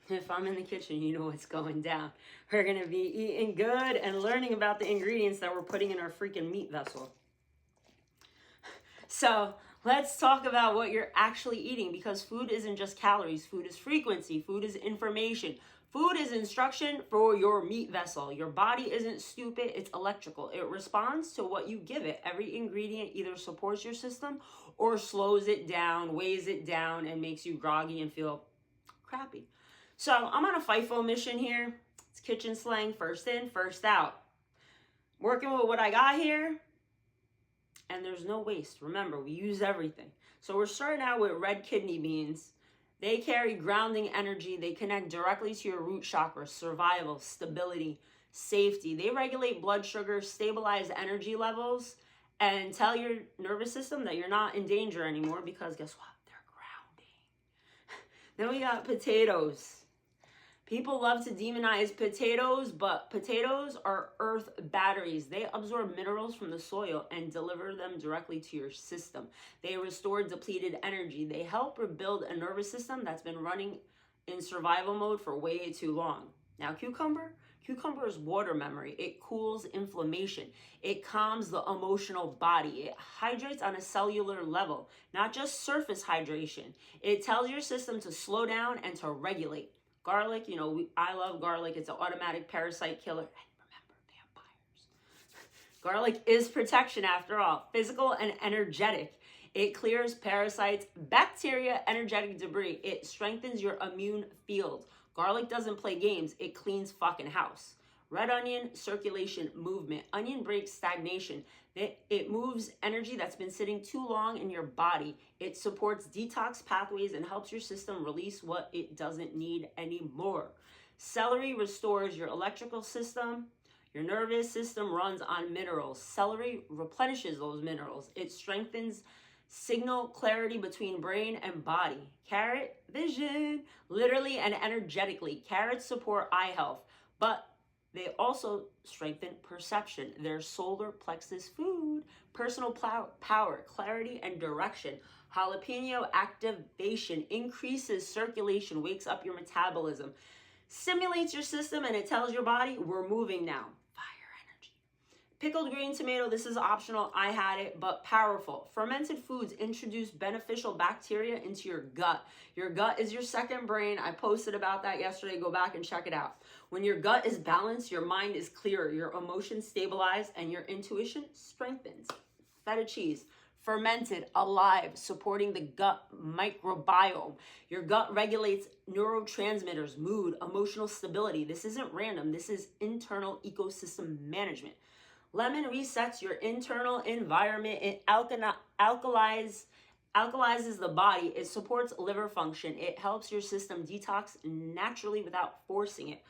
If I'm in the kitchen, you know what's going down. We're going to be eating good and learning about the ingredients that we're putting in our freaking meat vessel. So let's talk about what you're actually eating, because food isn't just calories. Food is frequency. Food is information. Food is instruction for your meat vessel. Your body isn't stupid. It's electrical. It responds to what you give it. Every ingredient either supports your system or slows it down, weighs it down, and makes you groggy and feel crappy. So I'm on a FIFO mission here. It's kitchen slang, first in, first out. Working with what I got here, and there's no waste. Remember, we use everything. So we're starting out with red kidney beans. They carry grounding energy. They connect directly to your root chakra, survival, stability, safety. They regulate blood sugar, stabilize energy levels, and tell your nervous system that you're not in danger anymore, because guess what? They're grounding. Then we got potatoes. People love to demonize potatoes, but potatoes are earth batteries. They absorb minerals from the soil and deliver them directly to your system. They restore depleted energy. They help rebuild a nervous system that's been running in survival mode for way too long. Now, cucumber is water memory. It cools inflammation. It calms the emotional body. It hydrates on a cellular level, not just surface hydration. It tells your system to slow down and to regulate. Garlic, I love garlic. It's an automatic parasite killer. And remember, vampires. Garlic is protection after all, physical and energetic. It clears parasites, bacteria, energetic debris. It strengthens your immune field. Garlic doesn't play games. It cleans fucking house. Red onion, circulation, movement. Onion breaks stagnation. It moves energy that's been sitting too long in your body. It supports detox pathways and helps your system release what it doesn't need anymore. Celery restores your electrical system. Your nervous system runs on minerals. Celery replenishes those minerals. It strengthens signal clarity between brain and body. Carrot, vision, literally and energetically. Carrots support eye health, but they also strengthen perception. They're solar plexus food, personal power, clarity, and direction. Jalapeno activation increases circulation, wakes up your metabolism, stimulates your system, and it tells your body, we're moving now. Fire energy. Pickled green tomato, this is optional. I had it, but powerful. Fermented foods introduce beneficial bacteria into your gut. Your gut is your second brain. I posted about that yesterday. Go back and check it out. When your gut is balanced, your mind is clearer, your emotions stabilize, and your intuition strengthens. Feta cheese, fermented, alive, supporting the gut microbiome. Your gut regulates neurotransmitters, mood, emotional stability. This isn't random. This is internal ecosystem management. Lemon resets your internal environment. It alkalizes the body. It supports liver function. It helps your system detox naturally without forcing it.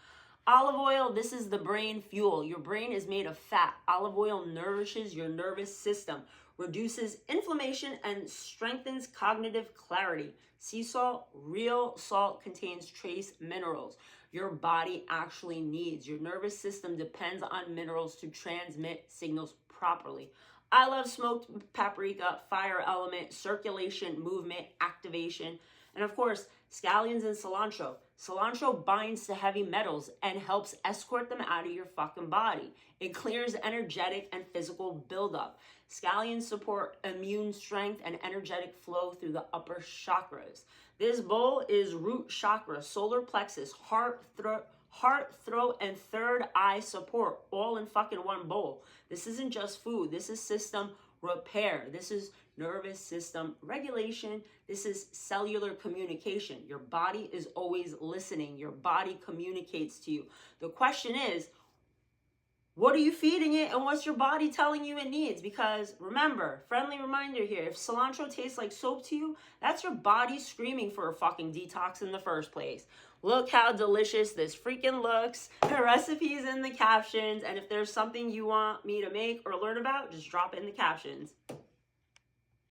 Olive oil, this is the brain fuel. Your brain is made of fat. Olive oil nourishes your nervous system, reduces inflammation, and strengthens cognitive clarity. Sea salt, real salt, contains trace minerals your body actually needs. Your nervous system depends on minerals to transmit signals properly. I love smoked paprika, fire element, circulation, movement, activation, and of course, scallions and cilantro. Cilantro binds to heavy metals and helps escort them out of your fucking body. It clears energetic and physical buildup. Scallions support immune strength and energetic flow through the upper chakras. This bowl is root chakra, solar plexus, heart, throat, and third eye support, all in fucking one bowl. This isn't just food. This is system repair. This is nervous system regulation. This is cellular communication. Your body is always listening. Your body communicates to you. The question is, what are you feeding it and what's your body telling you it needs? Because remember, friendly reminder here, if cilantro tastes like soap to you, that's your body screaming for a fucking detox in the first place. Look how delicious this freaking looks. The recipe's in the captions. And if there's something you want me to make or learn about, just drop it in the captions.